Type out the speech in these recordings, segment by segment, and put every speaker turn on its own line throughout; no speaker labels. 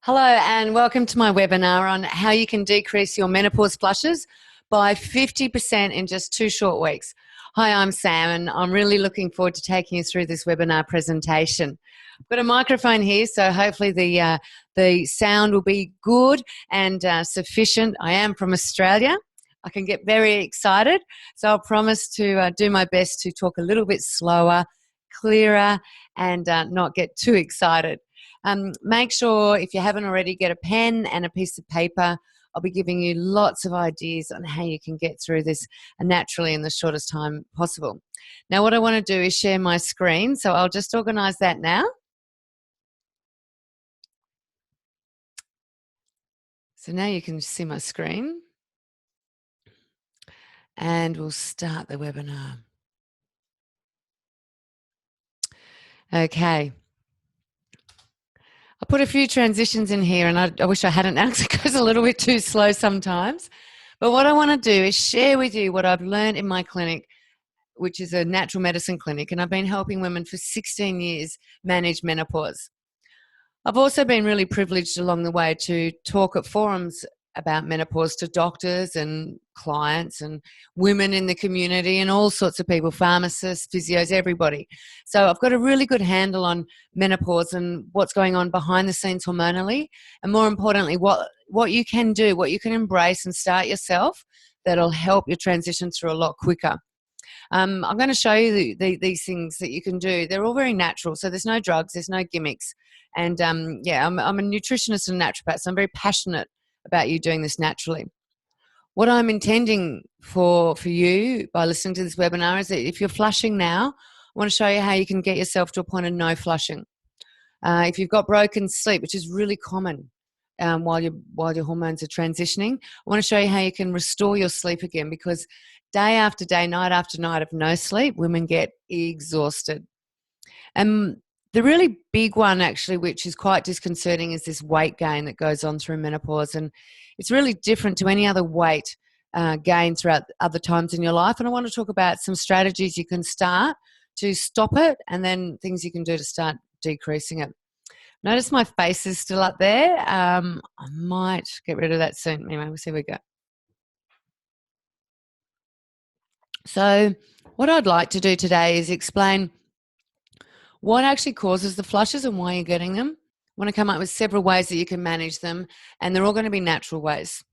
Hello and welcome to my webinar on how you can decrease your menopause flushes by 50% in just 2 short weeks. Hi, I'm Sam and I'm really looking forward to taking you through this webinar presentation. I've got a microphone here, so hopefully the sound will be good and sufficient. I am from Australia. I can get very excited, so I'll promise to do my best to talk a little bit slower, clearer, and not get too excited. Make sure, if you haven't already, get a pen and a piece of paper. I'll be giving you lots of ideas on how you can get through this naturally in the shortest time possible. Now, what I want to do is share my screen, so I'll just organise that now. So now you can see my screen, and we'll start the webinar. Okay. I put a few transitions in here, and I wish I hadn't now because it goes a little bit too slow sometimes. But what I want to do is share with you what I've learned in my clinic, which is a natural medicine clinic, and I've been helping women for 16 years manage menopause. I've also been really privileged along the way to talk at forums about menopause to doctors and clients and women in the community and all sorts of people, pharmacists, physios, everybody. So I've got a really good handle on menopause and what's going on behind the scenes hormonally, and more importantly, what you can do, what you can embrace and start yourself that'll help your transition through a lot quicker. I'm going to show you these things that you can do. They're all very natural, so there's no drugs, there's no gimmicks. And yeah, I'm a nutritionist and naturopath, so I'm very passionate about you doing this naturally. What I'm intending for you by listening to this webinar is that if you're flushing now, I want to show you how you can get yourself to a point of no flushing. If you've got broken sleep, which is really common while your hormones are transitioning, I want to show you how you can restore your sleep again, because day after day, night after night of no sleep, women get exhausted. And the really big one, actually, which is quite disconcerting, is this weight gain that goes on through menopause. And it's really different to any other weight gain throughout other times in your life. And I want to talk about some strategies you can start to stop it, and then things you can do to start decreasing it. Notice my face is still up there. I might get rid of that soon. Anyway, we'll see where we go. So what I'd like to do today is explain what actually causes the flushes and why you're getting them. I want to come up with several ways that you can manage them, and they're all going to be natural ways.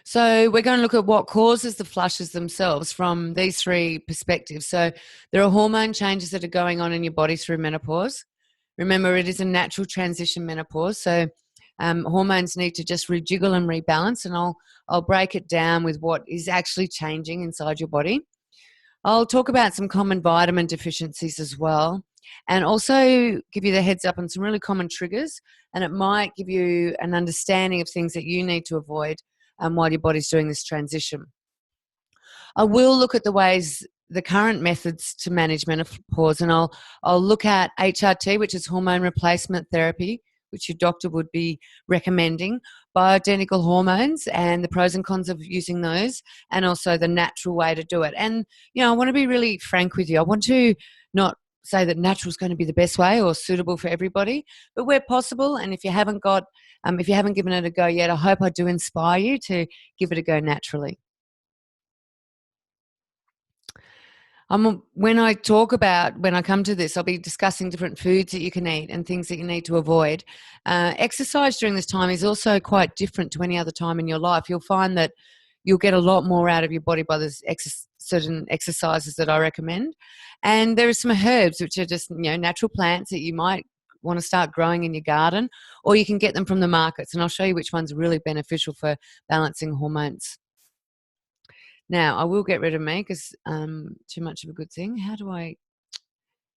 So we're going to look at what causes the flushes themselves from these 3 perspectives. So there are hormone changes that are going on in your body through menopause. Remember, it is a natural transition menopause, so hormones need to just rejiggle and rebalance, and I'll break it down with what is actually changing inside your body. I'll talk about some common vitamin deficiencies as well, and also give you the heads up on some really common triggers, and it might give you an understanding of things that you need to avoid while your body's doing this transition. I will look at the current methods to manage menopause, and I'll look at HRT, which is hormone replacement therapy, which your doctor would be recommending, bioidentical hormones and the pros and cons of using those, and also the natural way to do it. And, I want to be really frank with you. I want to not say that natural is going to be the best way or suitable for everybody, but where possible, and if you haven't given it a go yet, I hope I do inspire you to give it a go naturally. When I come to this, I'll be discussing different foods that you can eat and things that you need to avoid. Exercise during this time is also quite different to any other time in your life. You'll find that you'll get a lot more out of your body by certain exercises that I recommend. And there are some herbs, which are just natural plants that you might want to start growing in your garden, or you can get them from the markets. And I'll show you which ones are really beneficial for balancing hormones. Now, I will get rid of me because too much of a good thing. How do I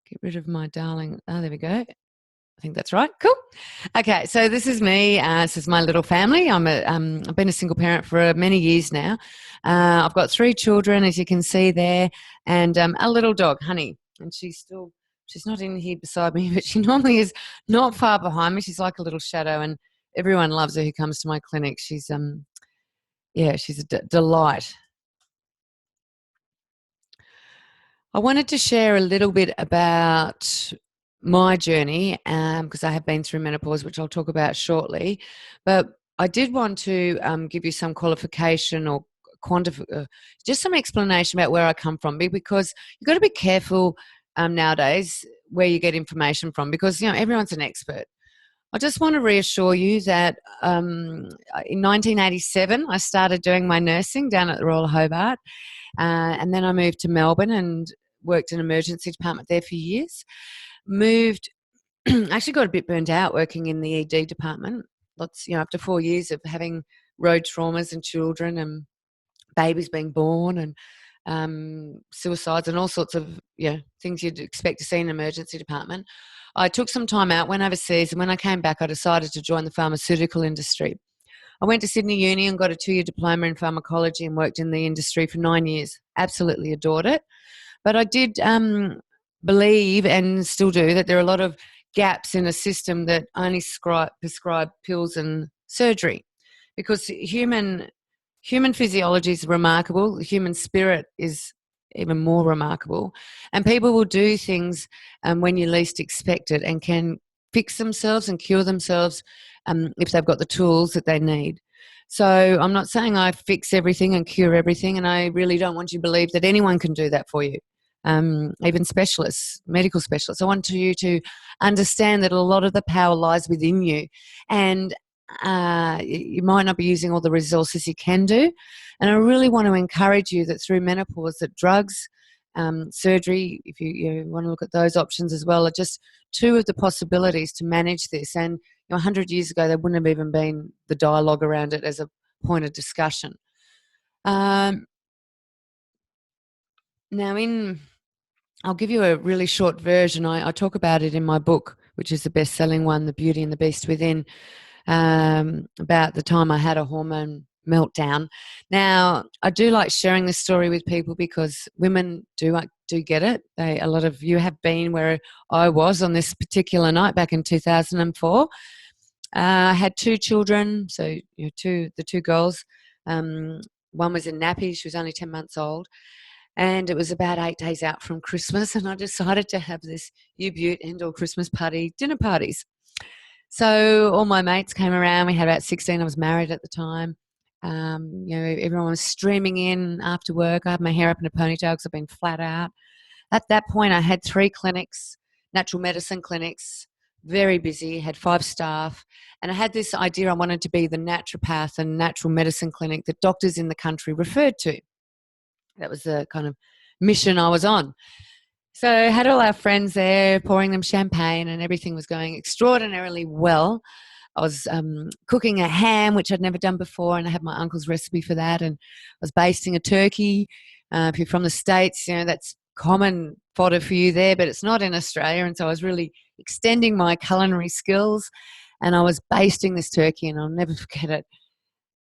get rid of my darling? Oh, there we go. I think that's right. Cool. Okay, so this is me. This is my little family. I've been a single parent for many years now. I've got 3 children, as you can see there, and a little dog, Honey. And she's not in here beside me, but she normally is not far behind me. She's like a little shadow, and everyone loves her who comes to my clinic. She's she's a delight. I wanted to share a little bit about my journey, because I have been through menopause, which I'll talk about shortly. But I did want to give you some qualification or just some explanation about where I come from, because you've got to be careful nowadays where you get information from, because everyone's an expert. I just want to reassure you that in 1987 I started doing my nursing down at the Royal Hobart, and then I moved to Melbourne and worked in emergency department there for years. Moved, actually got a bit burnt out working in the ED department. After 4 years of having road traumas and children and babies being born and suicides and all sorts of things you'd expect to see in an emergency department. I took some time out, went overseas, and when I came back, I decided to join the pharmaceutical industry. I went to Sydney Uni and got a 2-year diploma in pharmacology and worked in the industry for 9 years. Absolutely adored it. But I did believe, and still do, that there are a lot of gaps in a system that only prescribe pills and surgery, because human physiology is remarkable. The human spirit is even more remarkable. And people will do things when you least expect it and can fix themselves and cure themselves if they've got the tools that they need. So I'm not saying I fix everything and cure everything, and I really don't want you to believe that anyone can do that for you, even specialists, medical specialists. I want you to understand that a lot of the power lies within you, and you might not be using all the resources you can do. And I really want to encourage you that through menopause, that drugs, surgery, if you want to look at those options as well, are just two of the possibilities to manage this. And 100 years ago, there wouldn't have even been the dialogue around it as a point of discussion. Now, I'll give you a really short version. I talk about it in my book, which is the best-selling one, The Beauty and the Beast Within, about the time I had a hormone meltdown. Now, I do like sharing this story with people because women do get it. A lot of you have been where I was on this particular night back in 2004. I had 2 children, so the 2 girls. One was in nappies. She was only 10 months old. And it was about 8 days out from Christmas, and I decided to have this U-Butte indoor Christmas party, dinner parties. So all my mates came around. We had about 16. I was married at the time. Everyone was streaming in after work. I had my hair up in a ponytail because I've been flat out. At that point, I had 3 clinics, natural medicine clinics, very busy, had 5 staff. And I had this idea I wanted to be the naturopath and natural medicine clinic that doctors in the country referred to. That was the kind of mission I was on. So I had all our friends there, pouring them champagne, and everything was going extraordinarily well. I was cooking a ham, which I'd never done before, and I had my uncle's recipe for that. And I was basting a turkey. If you're from the States, that's common fodder for you there, but it's not in Australia. And so I was really extending my culinary skills, and I was basting this turkey, and I'll never forget it.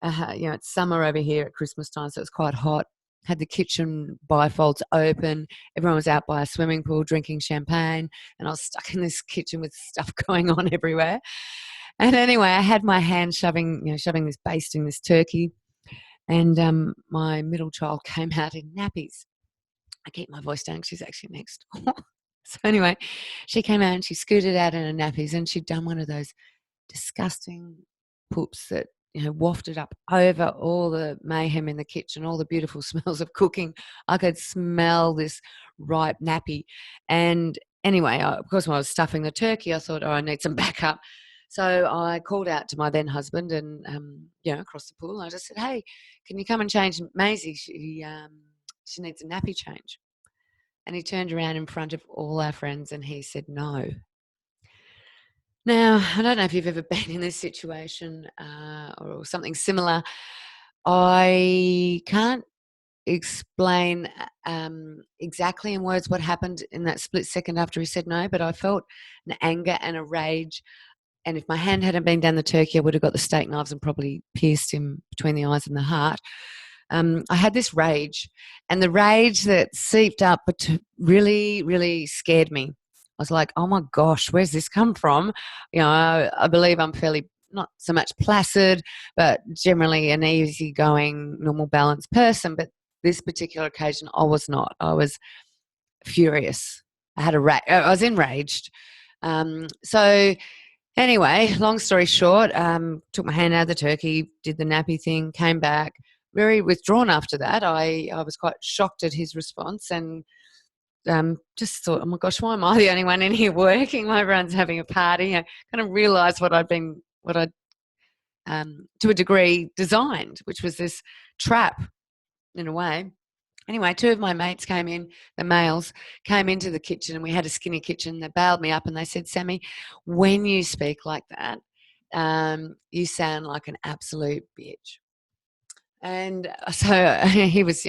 It's summer over here at Christmas time, so it's quite hot. Had the kitchen bifolds open. Everyone was out by a swimming pool drinking champagne, and I was stuck in this kitchen with stuff going on everywhere. And anyway, I had my hand basting this turkey, and my middle child came out in nappies. I keep my voice down. She's actually next door. So anyway, she came out and she scooted out in her nappies, and she'd done one of those disgusting poops that wafted up over all the mayhem in the kitchen, all the beautiful smells of cooking. I could smell this ripe nappy. And anyway, of course, when I was stuffing the turkey, I thought, I need some backup. So I called out to my then husband and, across the pool. I just said, hey, can you come and change Maisie? She needs a nappy change. And he turned around in front of all our friends and he said no. Now, I don't know if you've ever been in this situation or something similar. I can't explain exactly in words what happened in that split second after he said no, but I felt an anger and a rage. And if my hand hadn't been down the turkey, I would have got the steak knives and probably pierced him between the eyes and the heart. I had this rage, and the rage that seeped up really, really scared me. I was like, oh my gosh, where's this come from? I believe I'm fairly, not so much placid, but generally an easygoing, normal, balanced person. But this particular occasion, I was not. I was furious. I was enraged. So anyway, long story short, took my hand out of the turkey, did the nappy thing, came back, very withdrawn after that. I was quite shocked at his response and just thought, oh my gosh, why am I the only one in here working? Everyone's having a party. I kind of realised what I'd to a degree designed, which was this trap in a way. Anyway, two of my mates came in, the males, came into the kitchen and we had a skinny kitchen. They bailed me up and they said, Sammy, when you speak like that, you sound like an absolute bitch. And so he was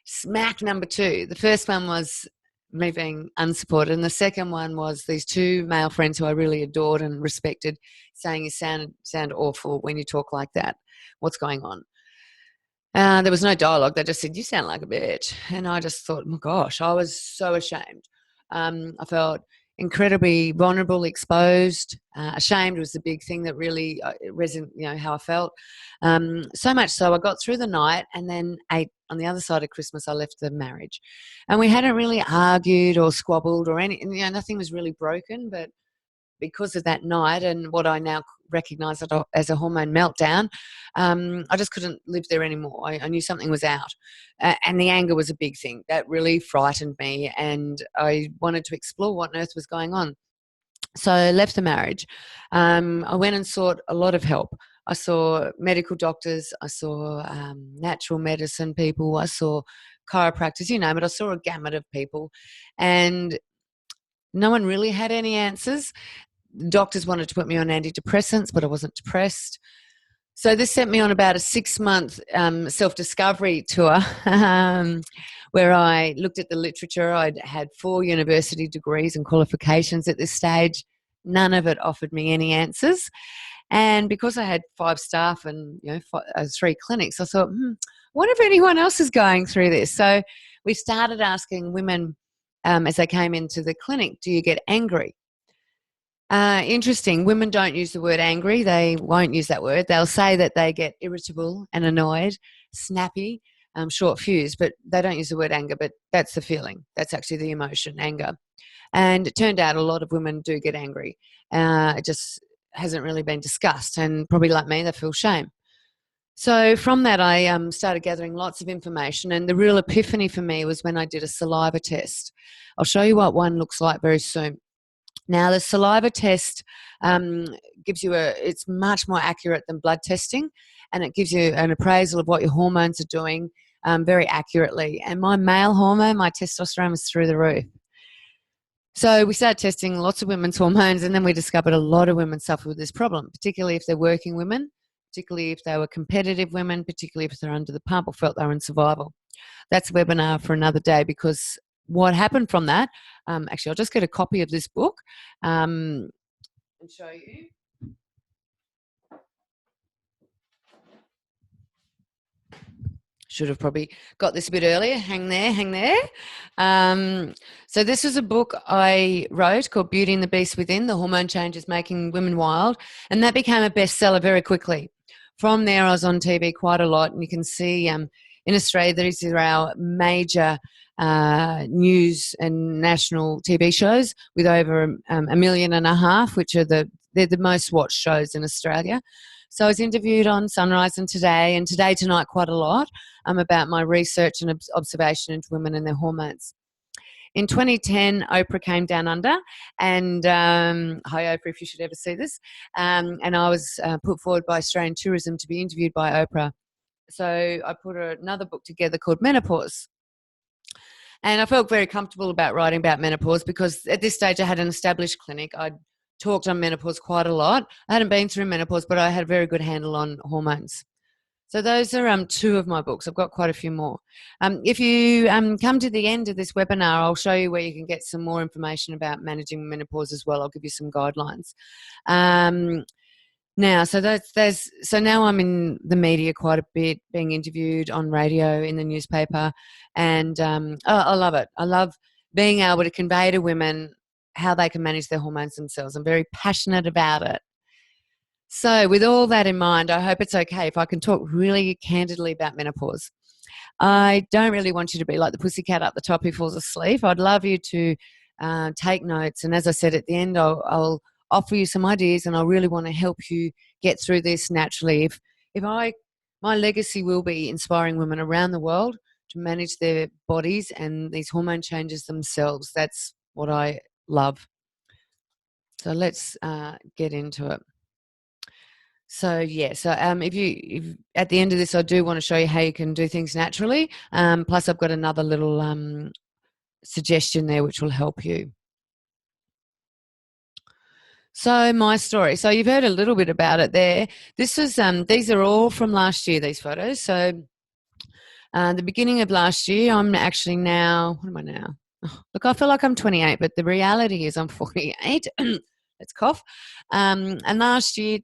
smack number two. The first one was me being unsupported, and the second one was these two male friends who I really adored and respected saying you sound awful when you talk like that. What's going on? There was no dialogue. They just said, you sound like a bitch. And I just thought, oh my gosh, I was so ashamed. I felt incredibly vulnerable, exposed. Ashamed was the big thing that really resonated, how I felt. So much so I got through the night, and then on the other side of Christmas, I left the marriage. And we hadn't really argued or squabbled or nothing was really broken, but because of that night and what I now recognise as a hormone meltdown, I just couldn't live there anymore. I knew something was out. And the anger was a big thing. That really frightened me, and I wanted to explore what on earth was going on. So I left the marriage. I went and sought a lot of help. I saw medical doctors. I saw natural medicine people. I saw chiropractors, you name it. I saw a gamut of people. And no one really had any answers. Doctors wanted to put me on antidepressants, but I wasn't depressed. So this sent me on about a 6-month self-discovery tour where I looked at the literature. I'd had 4 university degrees and qualifications at this stage. None of it offered me any answers. And because I had 5 staff and 3 clinics, I thought, I wonder if anyone else is going through this. So we started asking women as they came into the clinic, do you get angry? Interesting. Women don't use the word angry. They won't use that word. They'll say that they get irritable and annoyed, snappy, short fuse, but they don't use the word anger, but that's the feeling. That's actually the emotion, anger. And it turned out a lot of women do get angry. It just hasn't really been discussed, and probably like me, they feel shame. So from that, I started gathering lots of information, and the real epiphany for me was when I did a saliva test. I'll show you what one looks like very soon. Now, the saliva test gives you it's much more accurate than blood testing, and it gives you an appraisal of what your hormones are doing very accurately. And my male hormone, my testosterone, was through the roof. So we started testing lots of women's hormones, and then we discovered a lot of women suffer with this problem, particularly if they're working women, particularly if they were competitive women, particularly if they're under the pump or felt they were in survival. That's a webinar for another day, because what happened from that, actually, I'll just get a copy of this book and show you. Should have probably got this a bit earlier. Hang there. So this was a book I wrote called Beauty and the Beast Within, The Hormone Changes Making Women Wild, and that became a bestseller very quickly. From there, I was on TV quite a lot, and you can see in Australia, these are our major news and national TV shows with over 1.5 million, which are they're the most watched shows in Australia. So I was interviewed on Sunrise and Today Tonight quite a lot about my research and observation into women and their hormones. In 2010, Oprah came down under, and hi Oprah, if you should ever see this, and I was put forward by Australian Tourism to be interviewed by Oprah. So I put another book together called Menopause. And I felt very comfortable about writing about menopause because at this stage I had an established clinic. I'd talked on menopause quite a lot. I hadn't been through menopause, but I had a very good handle on hormones. So those are 2 of my books. I've got quite a few more. If you come to the end of this webinar, I'll show you where you can get some more information about managing menopause as well. I'll give you some guidelines. Now, so now I'm in the media quite a bit, being interviewed on radio, in the newspaper, and I love it. I love being able to convey to women how they can manage their hormones themselves. I'm very passionate about it. So with all that in mind, I hope it's okay if I can talk really candidly about menopause. I don't really want you to be like the pussycat up the top who falls asleep. I'd love you to take notes. And as I said at the end, I'll offer you some ideas, and I really want to help you get through this naturally. My legacy will be inspiring women around the world to manage their bodies and these hormone changes themselves. That's what I love. So let's get into it. So if at the end of this, I do want to show you how you can do things naturally. Plus, I've got another little suggestion there which will help you. So my story. So you've heard a little bit about it there. This is these are all from last year. These photos. So the beginning of last year. I'm actually now. What am I now? Oh, look, I feel like I'm 28, but the reality is I'm 48. Let's cough. And last year,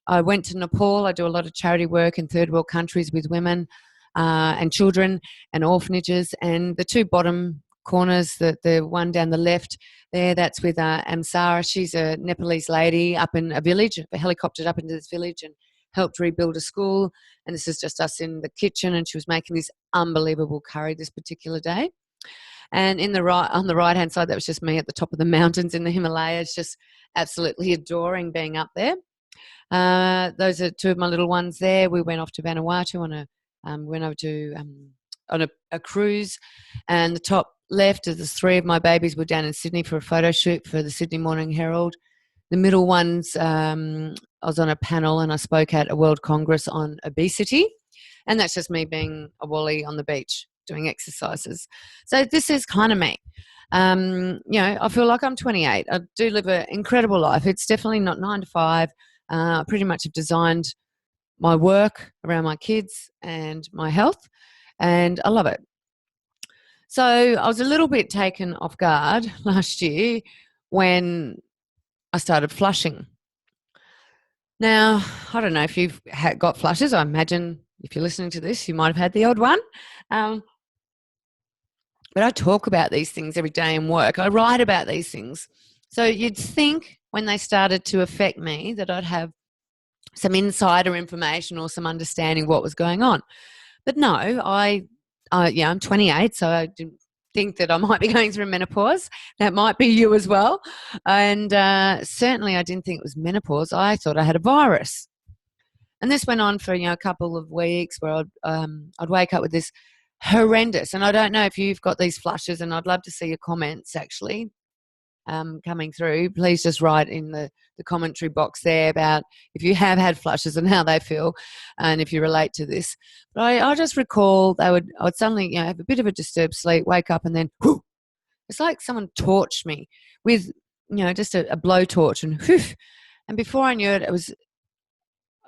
I went to Nepal. I do a lot of charity work in third world countries with women and children and orphanages. And the two bottom corners, the one down the left there, that's with Amsara. She's a Nepalese lady up in a village, helicoptered up into this village and helped rebuild a school. And this is just us in the kitchen, and she was making this unbelievable curry this particular day. And on the right-hand side, that was just me at the top of the mountains in the Himalayas, just absolutely adoring being up there. Those are two of my little ones there. We went off to Vanuatu on a cruise. And the top left of the three of my babies were down in Sydney for a photo shoot for the Sydney Morning Herald. The middle ones, I was on a panel and I spoke at a World Congress on obesity. And that's just me being a wally on the beach doing exercises. So this is kind of me. I feel like I'm 28. I do live an incredible life. It's definitely not 9 to 5. I pretty much have designed my work around my kids and my health, and I love it. So I was a little bit taken off guard last year when I started flushing. Now, I don't know if you've got flushes. I imagine if you're listening to this, you might have had the odd one. But I talk about these things every day in work. I write about these things. So you'd think when they started to affect me that I'd have some insider information or some understanding what was going on. But no, I'm 28, so I didn't think that I might be going through menopause. That might be you as well. And certainly I didn't think it was menopause. I thought I had a virus. And this went on for a couple of weeks where I'd wake up with this horrendous, and I don't know if you've got these flushes, and I'd love to see your comments actually coming through. Please just write in the commentary box there about if you have had flushes and how they feel, and if you relate to this. But I just recall I would suddenly have a bit of a disturbed sleep, wake up, and then whoo, it's like someone torched me with just a blowtorch, and whew, and before I knew it, it was,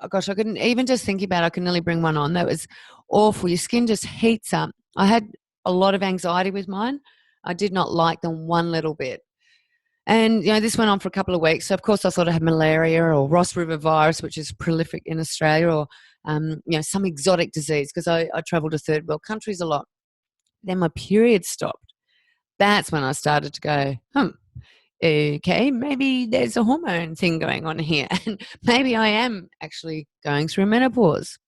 oh gosh, I couldn't even just think about it. I could nearly bring one on. That was awful. Your skin just heats up. I had a lot of anxiety with mine. I did not like them one little bit. And, this went on for a couple of weeks. So, of course, I thought I had malaria or Ross River virus, which is prolific in Australia, or, some exotic disease, because I travel to third world countries a lot. Then my period stopped. That's when I started to go, okay, maybe there's a hormone thing going on here, and maybe I am actually going through menopause.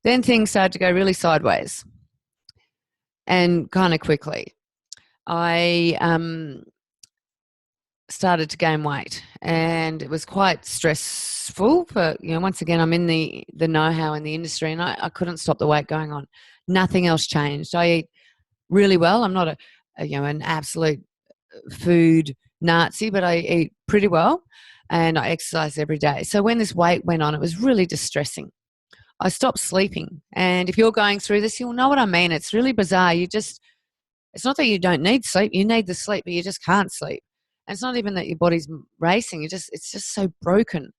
Then things started to go really sideways and kind of quickly. I started to gain weight, and it was quite stressful. But once again, I'm in the know-how in the industry, and I couldn't stop the weight going on. Nothing else changed. I eat really well. I'm not an absolute food Nazi, but I eat pretty well, and I exercise every day. So when this weight went on, it was really distressing. I stopped sleeping, and if you're going through this, you'll know what I mean. It's really bizarre. It's not that you don't need sleep. You need the sleep, but you just can't sleep. And it's not even that your body's racing. It's just so broken.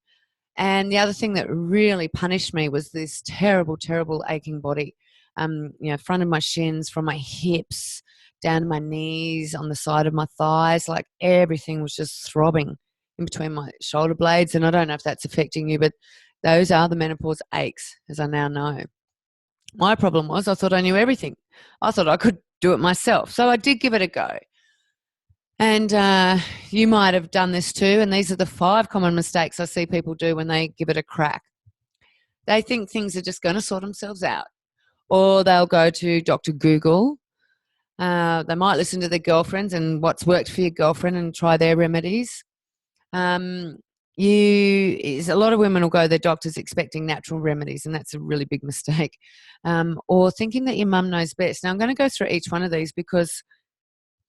And the other thing that really punished me was this terrible, terrible aching body. Front of my shins, from my hips down to my knees, on the side of my thighs, like everything was just throbbing in between my shoulder blades. And I don't know if that's affecting you, but those are the menopause aches, as I now know. My problem was I thought I knew everything. I thought I could do it myself. So I did give it a go. And you might have done this too. And these are the 5 common mistakes I see people do when they give it a crack. They think things are just going to sort themselves out. Or they'll go to Dr. Google, They might listen to their girlfriends and what's worked for your girlfriend and try their remedies. Um, a lot of women will go to their doctors expecting natural remedies, and that's a really big mistake. Or thinking that your mum knows best. Now, I'm going to go through each one of these because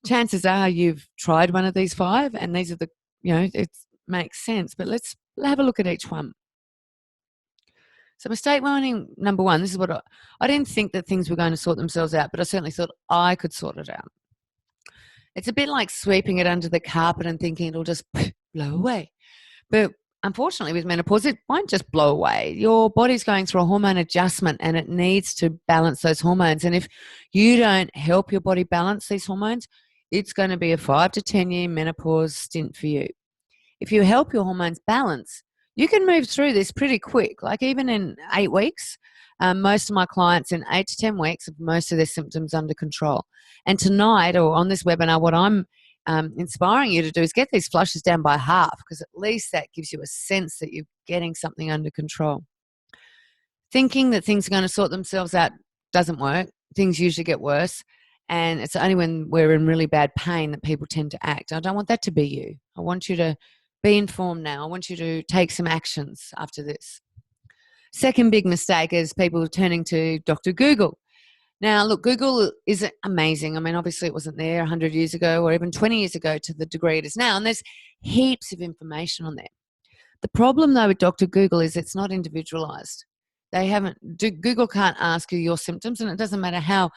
chances are you've tried one of these 5, and these are it makes sense. But let's have a look at each one. So mistake warning number 1, this is what I didn't think that things were going to sort themselves out, but I certainly thought I could sort it out. It's a bit like sweeping it under the carpet and thinking it'll just blow away. But unfortunately, with menopause, it won't just blow away. Your body's going through a hormone adjustment and it needs to balance those hormones. And if you don't help your body balance these hormones, it's going to be a 5 to 10 year menopause stint for you. If you help your hormones balance, you can move through this pretty quick. Like even in 8 weeks, most of my clients in 8 to 10 weeks have most of their symptoms under control. And tonight, or on this webinar, what I'm inspiring you to do is get these flushes down by half, because at least that gives you a sense that you're getting something under control. Thinking that things are going to sort themselves out doesn't work. Things usually get worse. And it's only when we're in really bad pain that people tend to act. I don't want that to be you. I want you to be informed now. I want you to take some actions after this. Second big mistake is people turning to Dr. Google. Now, look, Google is amazing. I mean, obviously it wasn't there 100 years ago or even 20 years ago to the degree it is now, and there's heaps of information on there. The problem, though, with Dr. Google is it's not individualized. Google can't ask you your symptoms, and it doesn't matter how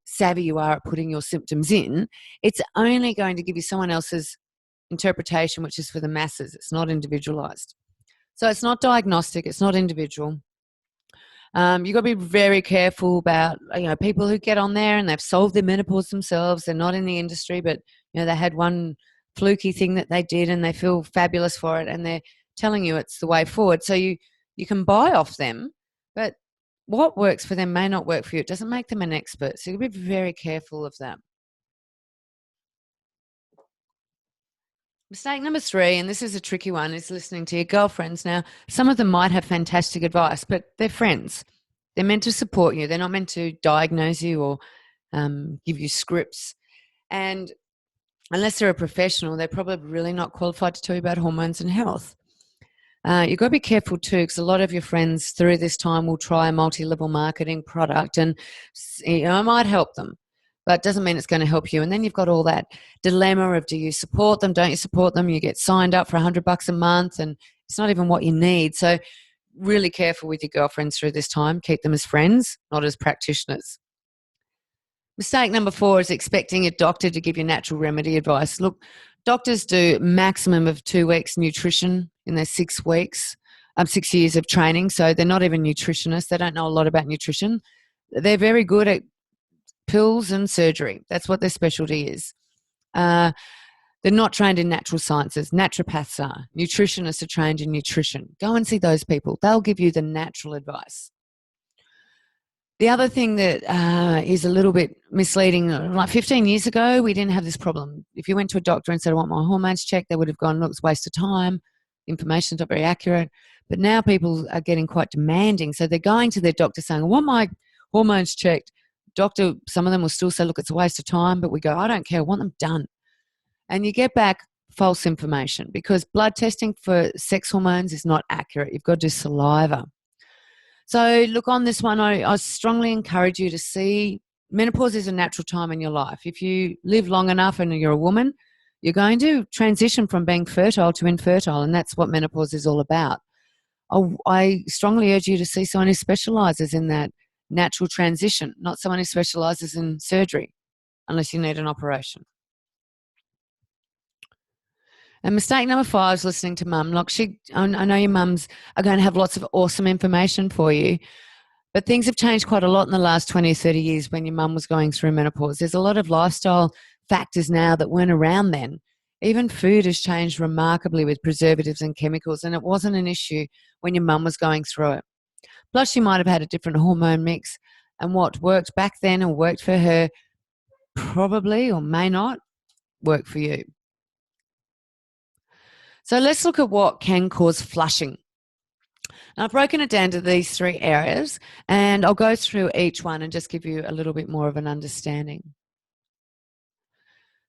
savvy you are at putting your symptoms in. It's only going to give you someone else's interpretation, which is for the masses. It's not individualized. So it's not diagnostic. It's not individual. You've got to be very careful about people who get on there and they've solved their menopause themselves. They're not in the industry, but they had one fluky thing that they did and they feel fabulous for it, and they're telling you it's the way forward. So you can buy off them, but what works for them may not work for you. It doesn't make them an expert. So you've got to be very careful of that. Mistake number 3, and this is a tricky one, is listening to your girlfriends. Now, some of them might have fantastic advice, but they're friends. They're meant to support you. They're not meant to diagnose you or give you scripts. And unless they're a professional, they're probably really not qualified to tell you about hormones and health. You've got to be careful too, because a lot of your friends through this time will try a multi-level marketing product, and it might help them, but it doesn't mean it's going to help you. And then you've got all that dilemma of, do you support them? Don't you support them? You get signed up for $100 a month and it's not even what you need. So really careful with your girlfriends through this time. Keep them as friends, not as practitioners. Mistake number 4 is expecting a doctor to give you natural remedy advice. Look, doctors do maximum of 2 weeks nutrition in their 6 weeks, 6 years of training. So they're not even nutritionists. They don't know a lot about nutrition. They're very good at pills and surgery. That's what their specialty is. They're not trained in natural sciences. Naturopaths are. Nutritionists are trained in nutrition. Go and see those people. They'll give you the natural advice. The other thing that is a little bit misleading, like 15 years ago, we didn't have this problem. If you went to a doctor and said, I want my hormones checked, they would have gone, look, it's a waste of time. Information's not very accurate. But now people are getting quite demanding. So they're going to their doctor saying, I want my hormones checked. Doctor, some of them will still say, look, it's a waste of time. But we go, I don't care. I want them done. And you get back false information, because blood testing for sex hormones is not accurate. You've got to do saliva. So look, on this one, I strongly encourage you to see menopause is a natural time in your life. If you live long enough and you're a woman, you're going to transition from being fertile to infertile, and that's what menopause is all about. I strongly urge you to see someone who specialises in that natural transition, not someone who specialises in surgery, unless you need an operation. And mistake number 5 is listening to mum. Look, I know your mums are going to have lots of awesome information for you, but things have changed quite a lot in the last 20 or 30 years when your mum was going through menopause. There's a lot of lifestyle factors now that weren't around then. Even food has changed remarkably with preservatives and chemicals, and it wasn't an issue when your mum was going through it. Plus, she might have had a different hormone mix, and what worked back then and worked for her probably or may not work for you. So let's look at what can cause flushing. Now, I've broken it down to these 3 areas, and I'll go through each one and just give you a little bit more of an understanding.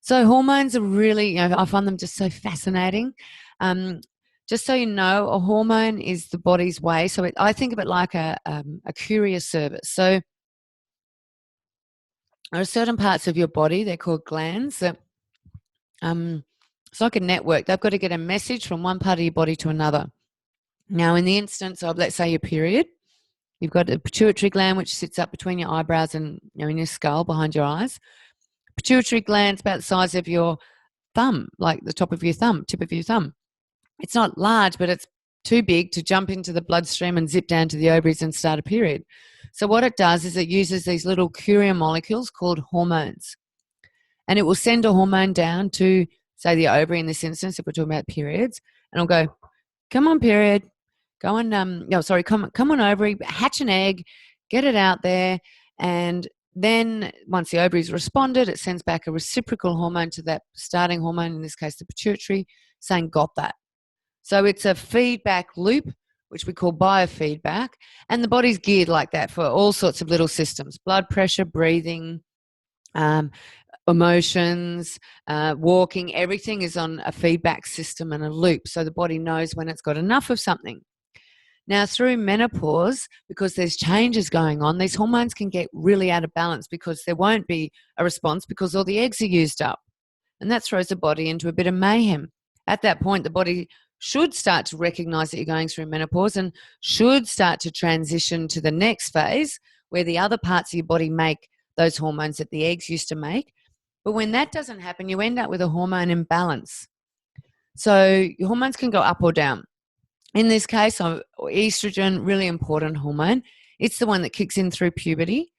So hormones are really, I find them just so fascinating. Um, just so you know, a hormone is the body's way. So I think of it like a courier service. So there are certain parts of your body, they're called glands, that it's like a network. They've got to get a message from one part of your body to another. Now, in the instance of, let's say, your period, you've got a pituitary gland which sits up between your eyebrows and in your skull behind your eyes. Pituitary gland's about the size of your thumb, like the top of your thumb, tip of your thumb. It's not large, but it's too big to jump into the bloodstream and zip down to the ovaries and start a period. So what it does is it uses these little courier molecules called hormones, and it will send a hormone down to, say, the ovary in this instance, if we're talking about periods, and it'll go, come on, period, go on, come on, ovary, hatch an egg, get it out there, and then once the ovary's responded, it sends back a reciprocal hormone to that starting hormone, in this case the pituitary, saying got that. So it's a feedback loop, which we call biofeedback, and the body's geared like that for all sorts of little systems: blood pressure, breathing, emotions, walking. Everything is on a feedback system and a loop, so the body knows when it's got enough of something. Now, through menopause, because there's changes going on, these hormones can get really out of balance because there won't be a response because all the eggs are used up. And that throws the body into a bit of mayhem. At that point, the body should start to recognize that you're going through menopause and should start to transition to the next phase where the other parts of your body make those hormones that the eggs used to make. But when that doesn't happen, you end up with a hormone imbalance. So your hormones can go up or down. In this case, estrogen, really important hormone. It's the one that kicks in through puberty,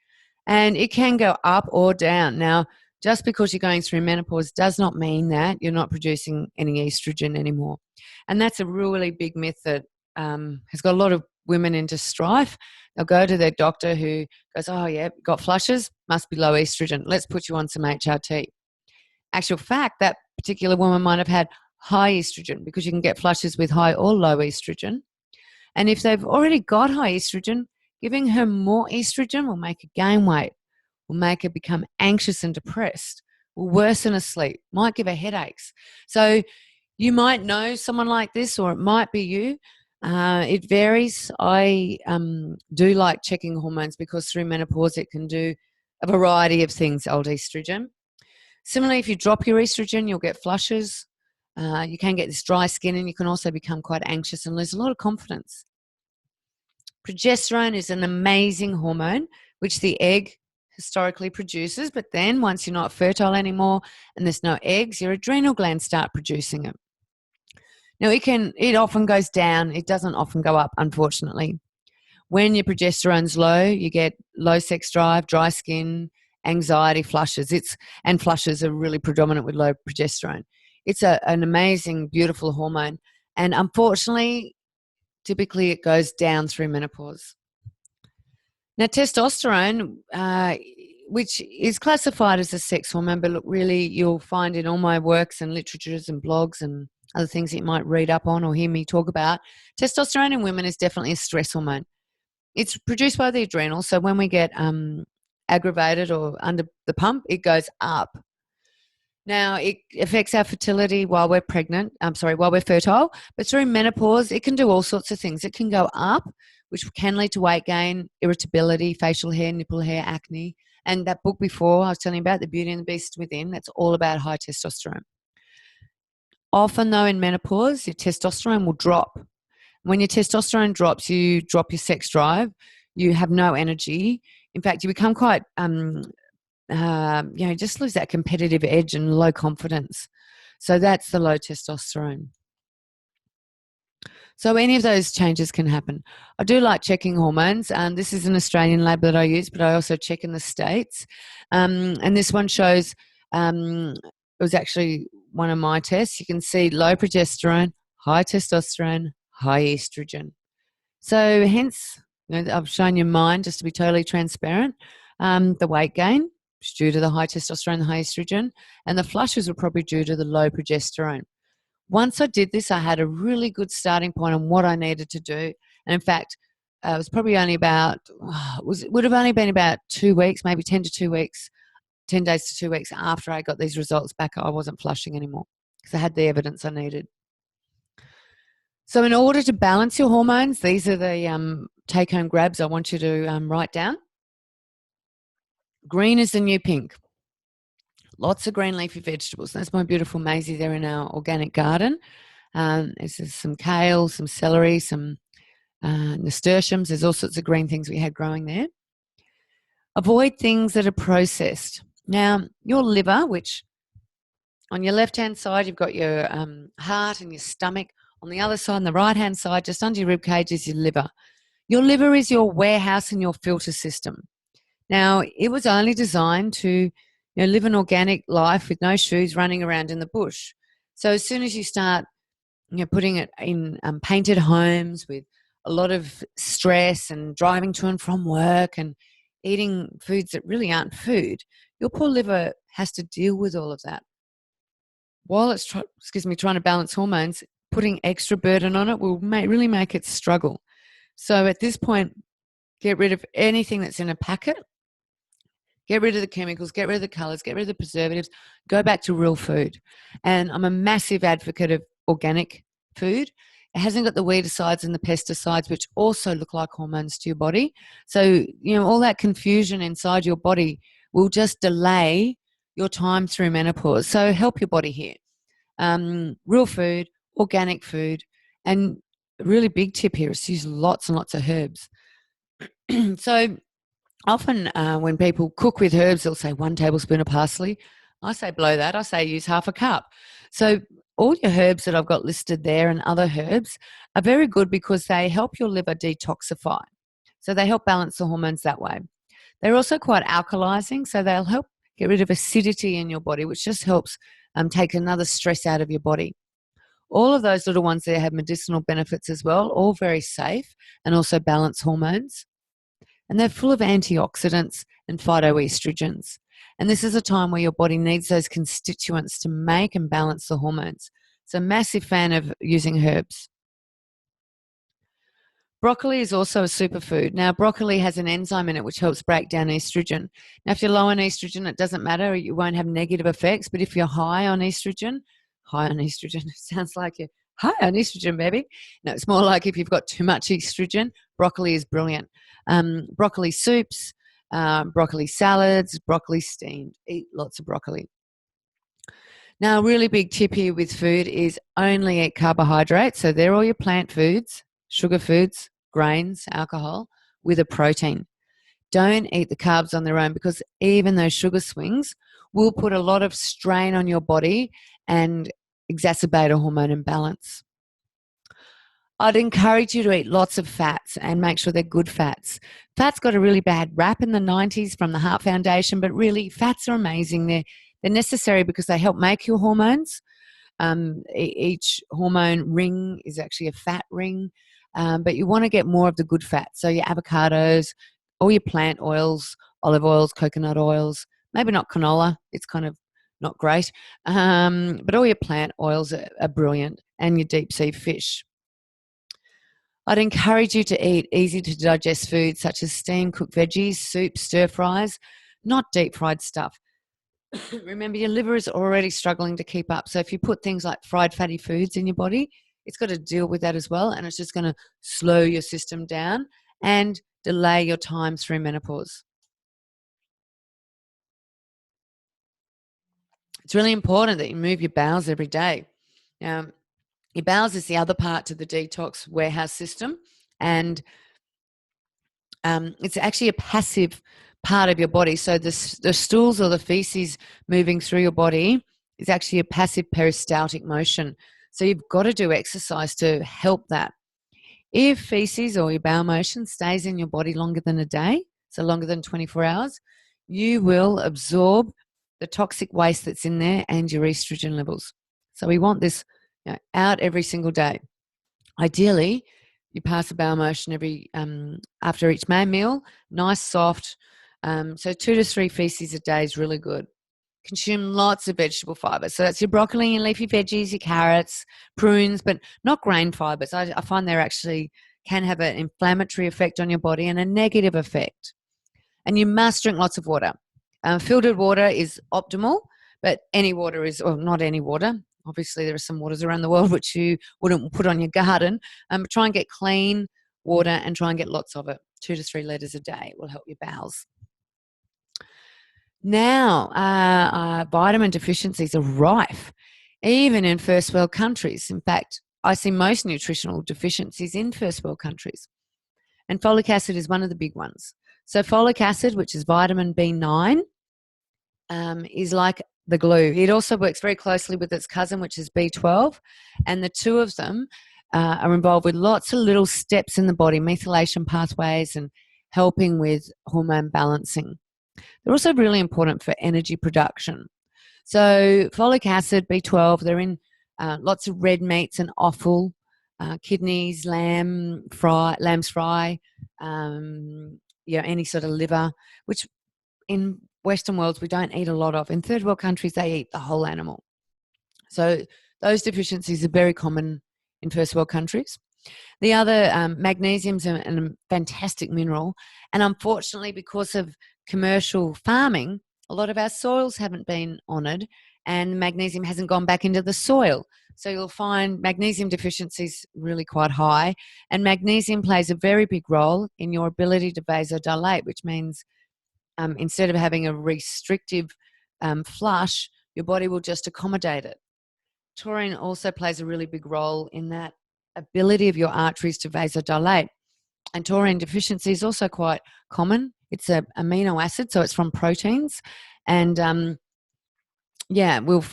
and it can go up or down. Now, just because you're going through menopause does not mean that you're not producing any estrogen anymore. And that's a really big myth that has got a lot of women into strife. They'll go to their doctor who goes, oh, yeah, got flushes, must be low estrogen. Let's put you on some HRT. Actual fact, that particular woman might have had high estrogen, because you can get flushes with high or low estrogen. And if they've already got high estrogen, giving her more estrogen will make her gain weight, will make her become anxious and depressed, will worsen her sleep, might give her headaches. So you might know someone like this, or it might be you. It varies. I do like checking hormones because through menopause it can do a variety of things, old estrogen. Similarly, if you drop your estrogen, you'll get flushes. You can get this dry skin, and you can also become quite anxious and lose a lot of confidence. Progesterone is an amazing hormone, which the egg historically produces, but then once you're not fertile anymore and there's no eggs, your adrenal glands start producing it. Now, it often goes down. It doesn't often go up, unfortunately. When your progesterone's low, you get low sex drive, dry skin, anxiety, flushes. And flushes are really predominant with low progesterone. It's an amazing, beautiful hormone. And unfortunately, typically it goes down through menopause. Now, testosterone, which is classified as a sex hormone, but look, really you'll find in all my works and literatures and blogs and other things that you might read up on or hear me talk about, testosterone in women is definitely a stress hormone. It's produced by the adrenals, so when we get aggravated or under the pump, it goes up. Now, it affects our fertility while we're while we're fertile, but through menopause, it can do all sorts of things. It can go up, which can lead to weight gain, irritability, facial hair, nipple hair, acne. And that book before I was telling you about, The Beauty and the Beast Within, that's all about high testosterone. Often, though, in menopause, your testosterone will drop. When your testosterone drops, you drop your sex drive, you have no energy. In fact, you become quite just lose that competitive edge and low confidence. So that's the low testosterone. So any of those changes can happen. I do like checking hormones. This is an Australian lab that I use, but I also check in the States. And this one shows, it was actually one of my tests. You can see low progesterone, high testosterone, high estrogen. So hence, I've shown you mine just to be totally transparent. The weight gain was due to the high testosterone and high estrogen, and the flushes were probably due to the low progesterone. Once I did this, I had a really good starting point on what I needed to do. And in fact, it was probably only would have only been about 2 weeks, maybe 10 to 2 weeks 10 days to 2 weeks after I got these results back, I wasn't flushing anymore because I had the evidence I needed. So in order to balance your hormones, these are the take-home grabs I want you to write down. Green is the new pink. Lots of green leafy vegetables. That's my beautiful Maisie there in our organic garden. There's some kale, some celery, some nasturtiums. There's all sorts of green things we had growing there. Avoid things that are processed. Now, your liver, which on your left-hand side, you've got your heart and your stomach. On the other side, on the right-hand side, just under your rib cage is your liver. Your liver is your warehouse and your filter system. Now, it was only designed to live an organic life with no shoes running around in the bush. So as soon as you start putting it in painted homes with a lot of stress and driving to and from work and eating foods that really aren't food, your poor liver has to deal with all of that. While it's trying to balance hormones, putting extra burden on it will really make it struggle. So at this point, get rid of anything that's in a packet. Get rid of the chemicals, get rid of the colors, get rid of the preservatives, go back to real food. And I'm a massive advocate of organic food. It hasn't got the weedicides and the pesticides, which also look like hormones to your body. So, all that confusion inside your body will just delay your time through menopause. So help your body here. Real food, organic food, and a really big tip here is to use lots and lots of herbs. So often when people cook with herbs, they'll say 1 tablespoon of parsley. I say below that. I say use half a cup. So all your herbs that I've got listed there and other herbs are very good because they help your liver detoxify. So they help balance the hormones that way. They're also quite alkalizing, so they'll help get rid of acidity in your body, which just helps take another stress out of your body. All of those little ones there have medicinal benefits as well, all very safe and also balance hormones. And they're full of antioxidants and phytoestrogens. And this is a time where your body needs those constituents to make and balance the hormones. So massive fan of using herbs. Broccoli is also a superfood. Now, broccoli has an enzyme in it which helps break down estrogen. Now, if you're low on estrogen, it doesn't matter. You won't have negative effects. But if you're high on estrogen, it sounds like you're high on estrogen, baby. No, it's more like if you've got too much estrogen, broccoli is brilliant. Broccoli soups, broccoli salads, broccoli steamed. Eat lots of broccoli. Now, a really big tip here with food is only eat carbohydrates. So they're all your plant foods, sugar foods, grains, alcohol, with a protein. Don't eat the carbs on their own because even those sugar swings will put a lot of strain on your body and exacerbate a hormone imbalance. I'd encourage you to eat lots of fats and make sure they're good fats. Fats got a really bad rap in the 90s from the Heart Foundation, but really fats are amazing. They're necessary because they help make your hormones. Each hormone ring is actually a fat ring, but you want to get more of the good fats. So your avocados, all your plant oils, olive oils, coconut oils, maybe not canola. It's kind of not great. But all your plant oils are brilliant, and your deep sea fish. I'd encourage you to eat easy to digest foods such as steamed cooked veggies, soups, stir fries, not deep fried stuff. Remember, your liver is already struggling to keep up. So if you put things like fried fatty foods in your body, it's got to deal with that as well. And it's just going to slow your system down and delay your time through menopause. It's really important that you move your bowels every day. Your bowels is the other part to the detox warehouse system. And it's actually a passive part of your body. So the stools or the feces moving through your body is actually a passive peristaltic motion. So you've got to do exercise to help that. If feces or your bowel motion stays in your body longer than a day, so longer than 24 hours, you will absorb the toxic waste that's in there and your estrogen levels. So we want this out every single day. Ideally, you pass a bowel motion every after each main meal, nice, soft. So 2 to 3 feces a day is really good. Consume lots of vegetable fiber. So that's your broccoli and leafy veggies, your carrots, prunes, but not grain fibers. I find they actually can have an inflammatory effect on your body and a negative effect. And you must drink lots of water. Filtered water is optimal, but any water is, or not any water. Obviously, there are some waters around the world which you wouldn't put on your garden. But try and get clean water and try and get lots of it. 2 to 3 litres a day will help your bowels. Now, vitamin deficiencies are rife, even in first world countries. In fact, I see most nutritional deficiencies in first world countries. And folic acid is one of the big ones. So folic acid, which is vitamin B9, is like the glue. It also works very closely with its cousin, which is B12. And the two of them are involved with lots of little steps in the body, methylation pathways, and helping with hormone balancing. They're also really important for energy production. So folic acid, B12, they're in lots of red meats and offal, kidneys, lamb's fry, any sort of liver, which in Western worlds we don't eat a lot of. In third world countries, they eat the whole animal. So those deficiencies are very common in first world countries. The other, magnesium's a fantastic mineral, and unfortunately, because of commercial farming, a lot of our soils haven't been honoured, and magnesium hasn't gone back into the soil. So you'll find magnesium deficiencies really quite high, and magnesium plays a very big role in your ability to vasodilate, which means instead of having a restrictive flush, your body will just accommodate it. Taurine also plays a really big role in that ability of your arteries to vasodilate. And taurine deficiency is also quite common. It's an amino acid, so it's from proteins. And I